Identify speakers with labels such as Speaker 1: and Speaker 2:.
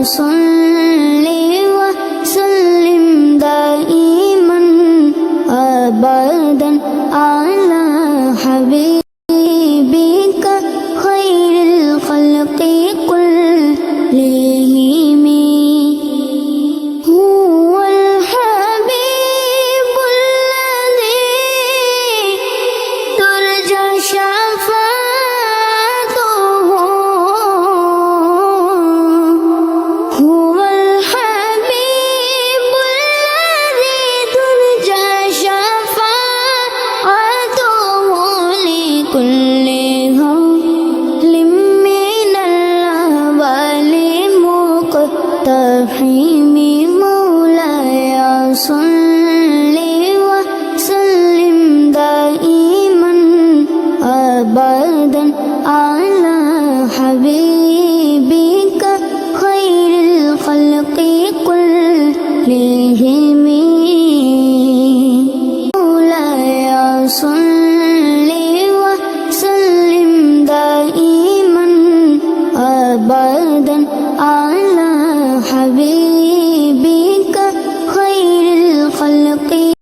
Speaker 1: صل وسلم دائما أبدا على حبيبك خير الخلق كلهم. هو الحبيب الذي ترجى شفاعته، هو الحبيب الذي ترجى شفاعته لكل هول من الأهوال مقتحم. مولاي صل وسلم دائما أبدا على حبيبك خير الخلق كلهم.